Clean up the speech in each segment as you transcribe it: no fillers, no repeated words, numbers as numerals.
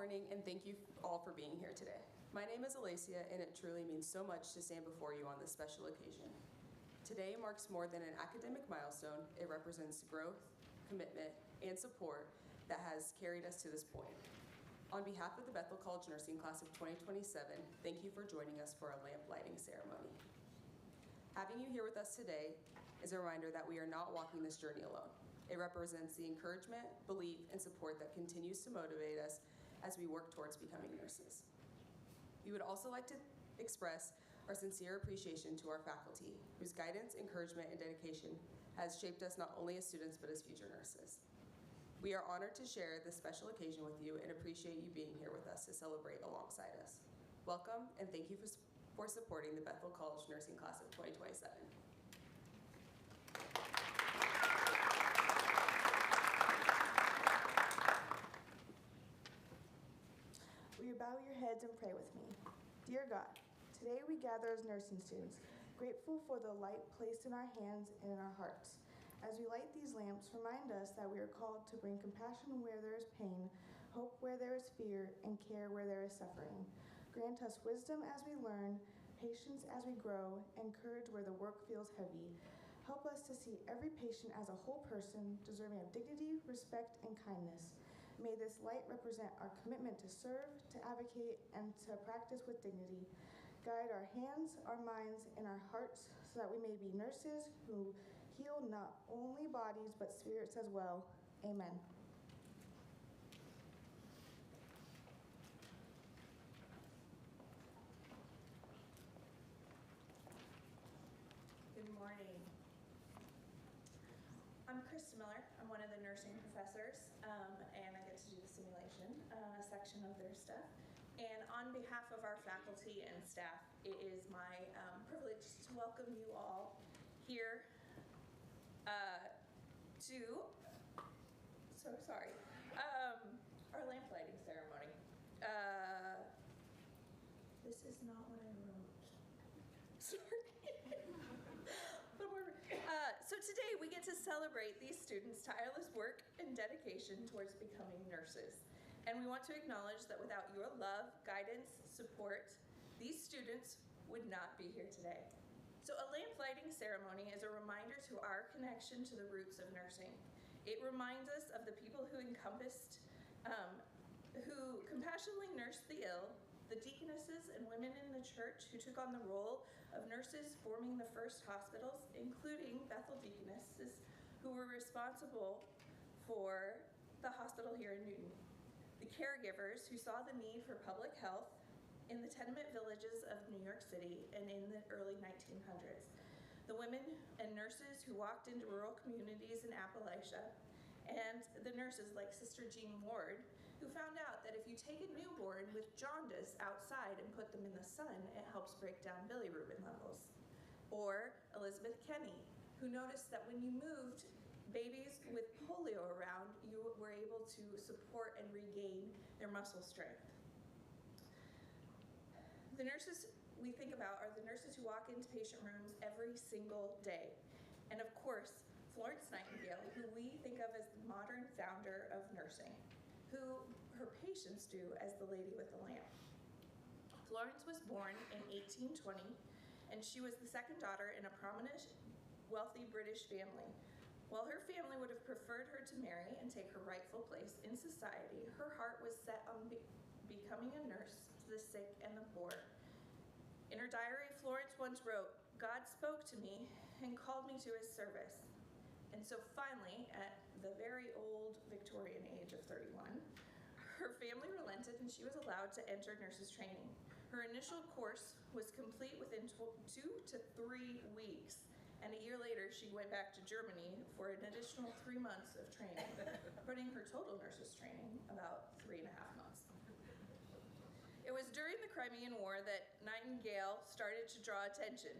morning, and thank you all for being here today. My name is Alacia, and it truly means so much to stand before you on this special occasion. Today marks more than an academic milestone. It represents growth, commitment, and support that has carried us to this point. On behalf of the Bethel College Nursing Class of 2027, thank you for joining us for a lamp lighting ceremony. Having you here with us today is a reminder that we are not walking this journey alone. It represents the encouragement, belief, and support that continues to motivate us as we work towards becoming nurses. We would also like to express our sincere appreciation to our faculty, whose guidance, encouragement, and dedication has shaped us not only as students, but as future nurses. We are honored to share this special occasion with you and appreciate you being here with us to celebrate alongside us. Welcome, and thank you for supporting the Bethel College Nursing Class of 2027. Will you bow your heads and pray with me? Dear God, today we gather as nursing students, grateful for the light placed in our hands and in our hearts. As we light these lamps, remind us that we are called to bring compassion where there is pain, hope where there is fear, and care where there is suffering. Grant us wisdom as we learn, patience as we grow, and courage where the work feels heavy. Help us to see every patient as a whole person, deserving of dignity, respect, and kindness. May this light represent our commitment to serve, to advocate, and to practice with dignity. Guide our hands, our minds, and our hearts so that we may be nurses who heal not only bodies but spirits as well. Amen. Good morning. I'm Krista Miller. I'm one of the nursing professors, and I get to do the simulation section of their stuff. And on behalf of our faculty and staff, it is my privilege to welcome you all here to, our lamp lighting ceremony. This is not what I wrote. Sorry. So today we get to celebrate these students' tireless work and dedication towards becoming nurses. And we want to acknowledge that without your love, guidance, support, these students would not be here today. So a lamp lighting ceremony is a reminder to our connection to the roots of nursing. It reminds us of the people who who compassionately nursed the ill, the deaconesses and women in the church who took on the role of nurses forming the first hospitals, including Bethel deaconesses who were responsible for the hospital here in Newton. The caregivers who saw the need for public health in the tenement villages of New York City and in the early 1900s. The women and nurses who walked into rural communities in Appalachia, and the nurses like Sister Jean Ward, who found out that if you take a newborn with jaundice outside and put them in the sun, it helps break down bilirubin levels. Or Elizabeth Kenny, who noticed that when you moved babies with polio around, you were able to support and regain their muscle strength. The nurses we think about are the nurses who walk into patient rooms every single day. And of course, Florence Nightingale, who we think of as the modern founder of nursing, who her patients do as the lady with the lamp. Florence was born in 1820, and she was the second daughter in a prominent, wealthy British family. While her family would have preferred her to marry and take her rightful place in society, her heart was set on becoming a nurse to the sick and the poor. In her diary, Florence once wrote, "God spoke to me and called me to his service." And so finally, at the very old Victorian age of 31, her family relented and she was allowed to enter nurses training. Her initial course was complete within 2 to 3 weeks, and a year later she went back to Germany for an additional 3 months of training, putting her total nurses training about 3.5 months. It was during the Crimean War that Nightingale started to draw attention.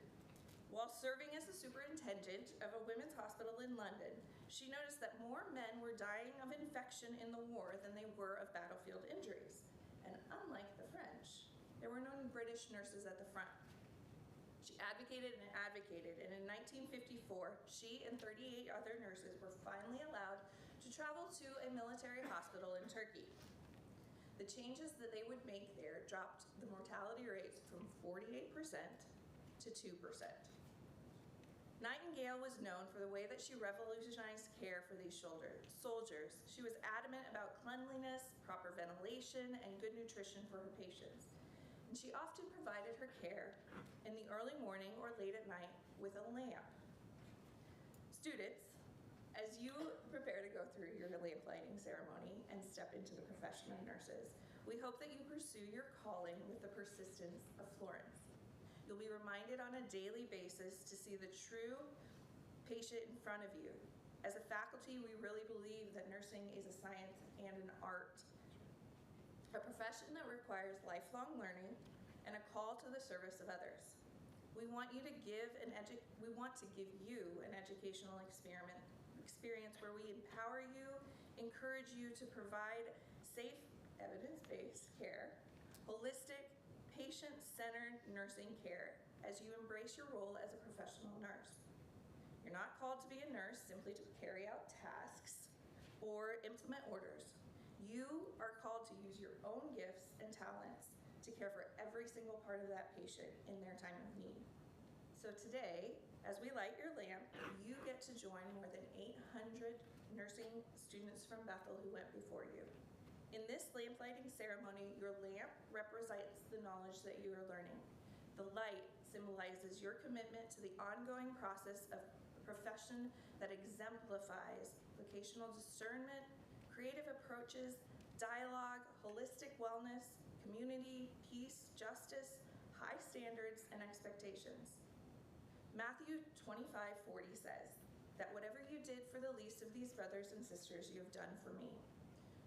While serving as the superintendent of a women's hospital in London, she noticed that more men were dying of infection in the war than they were of battlefield injuries. And unlike the French, there were no British nurses at the front. She advocated and advocated, and in 1954, she and 38 other nurses were finally allowed to travel to a military hospital in Turkey. The changes that they would make there dropped the mortality rates from 48% to 2%. Nightingale was known for the way that she revolutionized care for these soldiers. She was adamant about cleanliness, proper ventilation, and good nutrition for her patients. And she often provided her care in the early morning or late at night with a lamp. Students, as you prepare to go through your lamp lighting ceremony and step into the profession of nurses, we hope that you pursue your calling with the persistence of Florence. You'll be reminded on a daily basis to see the true patient in front of you. As a faculty, we really believe that nursing is a science and an art, a profession that requires lifelong learning and a call to the service of others. We want to give you an educational experience where we empower you, encourage you to provide safe, evidence-based care, holistic, patient-centered nursing care as you embrace your role as a professional nurse. You're not called to be a nurse simply to carry out tasks or implement orders. You are called to use your own gifts and talents to care for every single part of that patient in their time of need. So today, as we light your lamp, you get to join more than 800 nursing students from Bethel who went before you. In this lamp lighting ceremony, your lamp represents the knowledge that you are learning. The light symbolizes your commitment to the ongoing process of a profession that exemplifies vocational discernment, creative approaches, dialogue, holistic wellness, community, peace, justice, high standards, and expectations. Matthew 25:40 says that whatever you did for the least of these brothers and sisters, you have done for me.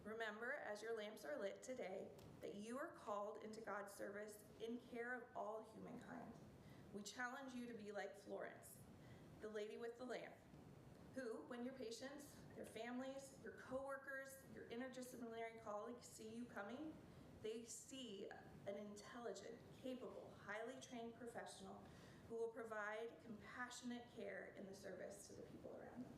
Remember, as your lamps are lit today, that you are called into God's service in care of all humankind. We challenge you to be like Florence, the lady with the lamp, who, when your patients, their families, your coworkers, your interdisciplinary colleagues see you coming, they see an intelligent, capable, highly trained professional who will provide compassionate care in the service to the people around them.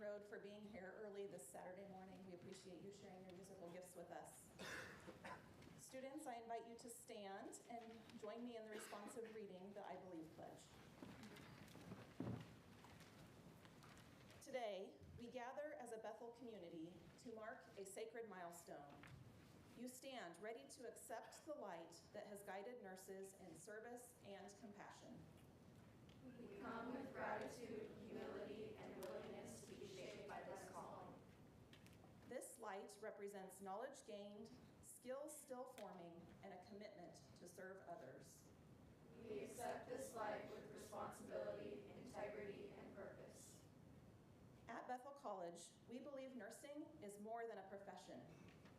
Road for being here early this Saturday morning. We appreciate you sharing your musical gifts with us. Students, I invite you to stand and join me in the responsive reading, the I Believe Pledge. Today, we gather as a Bethel community to mark a sacred milestone. You stand ready to accept the light that has guided nurses in service and compassion. We come with gratitude, humility, and willingness to be shaped by this calling. This light represents knowledge gained, skills still forming, and a commitment to serve others. We accept this light with responsibility, integrity, and purpose. At Bethel College, we believe nursing is more than a profession.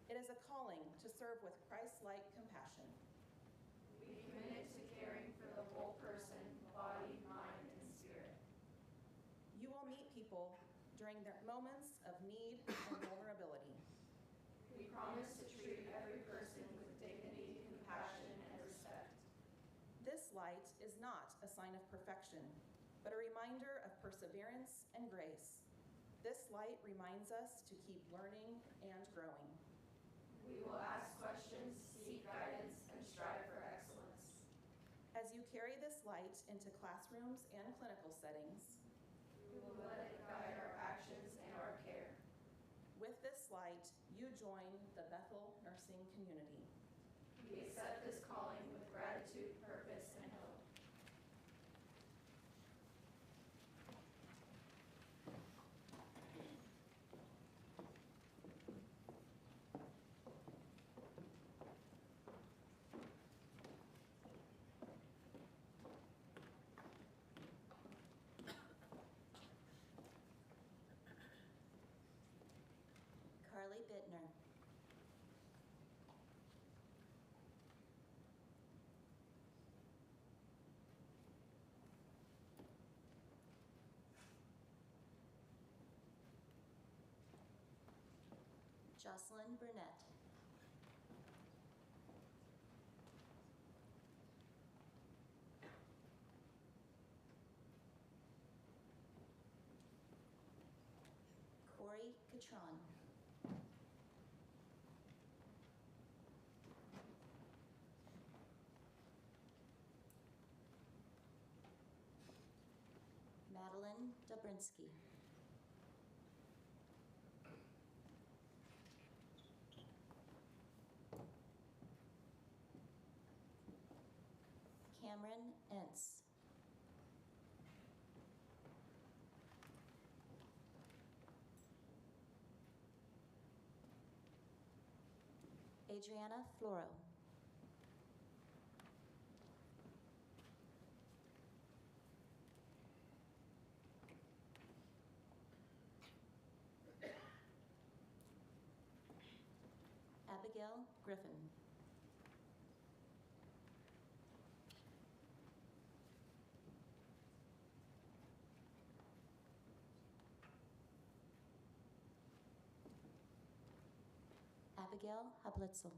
It is a calling to serve with Christ-like compassion. We commit to caring for the whole person, body, mind, and spirit. You will meet people during their moments of need and vulnerability. We promise to treat every person with dignity, compassion, and respect. This light is not a sign of perfection, but a reminder of perseverance and grace. This light reminds us to keep learning and growing. We will ask questions, seek guidance, and strive for excellence. As you carry this light into classrooms and clinical settings, We will let it guide our actions and our care. with this light, you join the Bethel nursing community. We accept this calling with gratitude, purpose, and hope. Carly Bittner. Jocelyn Burnett. Corey Catron. Madeline Dobrinsky. Cameron Entz. Adriana Floro. Abigail Griffin. Abigail Hablitzel.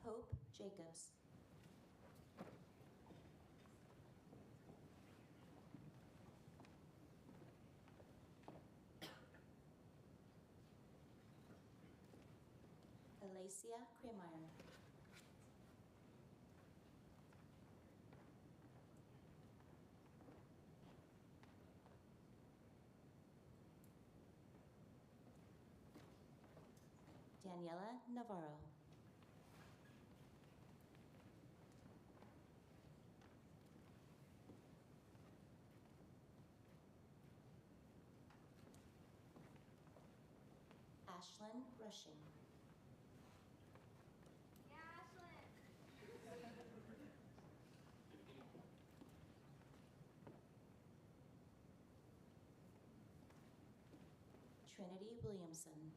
Hope Jacobs. Alicia Kremeyer. Daniela Navarro. Ashlyn Rushing. Trinity Williamson.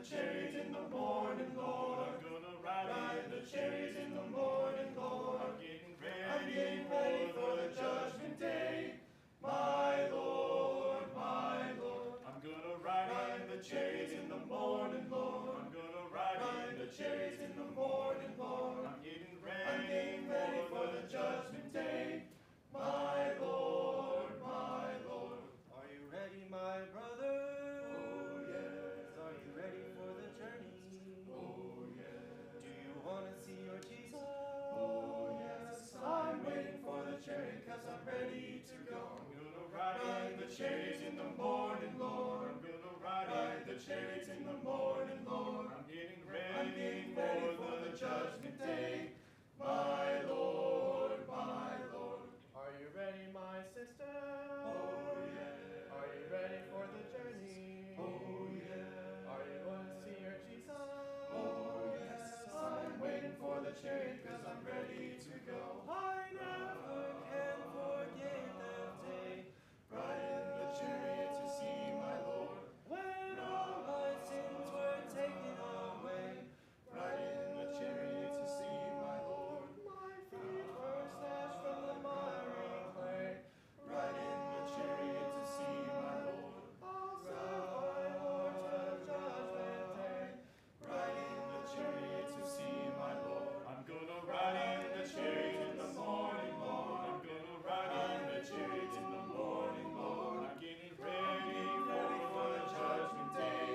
cherries in the morning, Lord. I'm gonna ride the cherries in the morning, Lord. I'm getting ready for the judgment day, my Lord, my Lord. I'm gonna ride the cherries in the morning, Lord. I'm gonna ride the cherries in the morning, Lord. I'm getting ready for the judgment day, my Lord, my Lord. Are you ready, my brother? Oh yes. Are you ready for the journey? Oh yes. Do you want to see your Jesus? Oh yes. I'm waiting for the cherry 'cause I'm ready to go. I'm gonna ride the cherries in the morning, Lord. I'm gonna ride the cherries in the morning, Lord. I'm getting ready for the judgment day, my Lord, my Lord. Are you ready, my sister? Oh yes. Are you ready for the journey? Oh yes. Are you going to see your Jesus? Oh yes. I'm waiting for the cherry 'cause I'm ready to go. I never can forget that day. Riding the chariot to see my Lord. When all my sins were taken away. Riding the chariot to see my Lord. My feet were snatched from the miry clay. Riding the chariot to see my Lord. I'll serve my Lord till judgment day. Riding the chariot to see my Lord. I'm gonna ride in the chariot in the morning, Lord. I'm gonna ride in the chariot in the morning, Lord. I'm getting ready for the judgment day,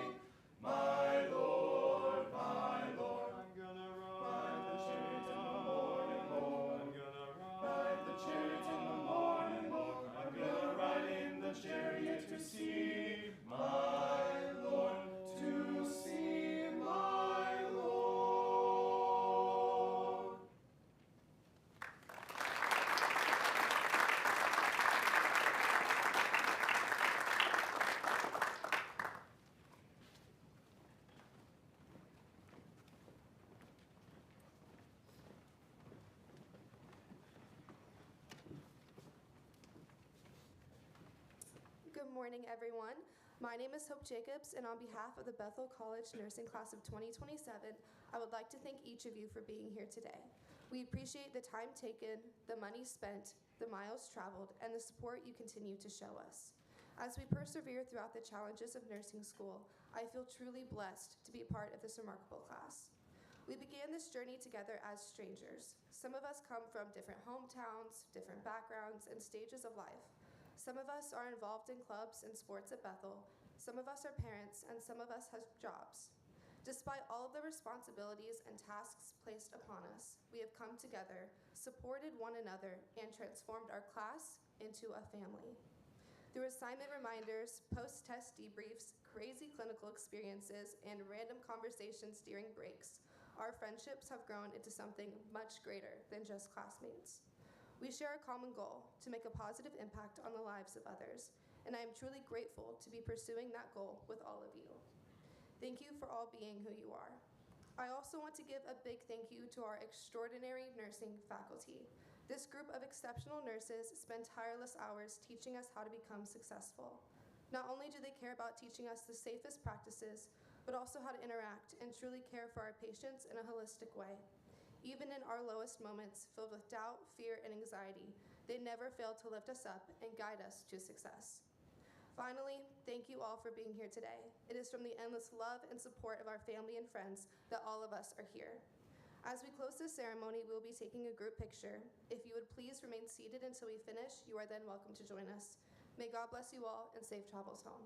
my Lord, my Lord. I'm gonna Ride the chariot in the morning, Lord. I'm gonna ride the chariot in the morning, Lord. I'm gonna ride in the chariot to see my Lord, to see my Lord. Good morning, everyone. My name is Hope Jacobs, and on behalf of the Bethel College Nursing Class of 2027, I would like to thank each of you for being here today. We appreciate the time taken, the money spent, the miles traveled, and the support you continue to show us. As we persevere throughout the challenges of nursing school, I feel truly blessed to be a part of this remarkable class. We began this journey together as strangers. Some of us come from different hometowns, different backgrounds, and stages of life. Some of us are involved in clubs and sports at Bethel, some of us are parents, and some of us have jobs. Despite all of the responsibilities and tasks placed upon us, we have come together, supported one another, and transformed our class into a family. Through assignment reminders, post-test debriefs, crazy clinical experiences, and random conversations during breaks, our friendships have grown into something much greater than just classmates. We share a common goal to make a positive impact on the lives of others, and I am truly grateful to be pursuing that goal with all of you. Thank you for all being who you are. I also want to give a big thank you to our extraordinary nursing faculty. This group of exceptional nurses spend tireless hours teaching us how to become successful. Not only do they care about teaching us the safest practices, but also how to interact and truly care for our patients in a holistic way. Even in our lowest moments, filled with doubt, fear, and anxiety, they never fail to lift us up and guide us to success. Finally, thank you all for being here today. It is from the endless love and support of our family and friends that all of us are here. As we close this ceremony, we will be taking a group picture. If you would please remain seated until we finish, you are then welcome to join us. May God bless you all and safe travels home.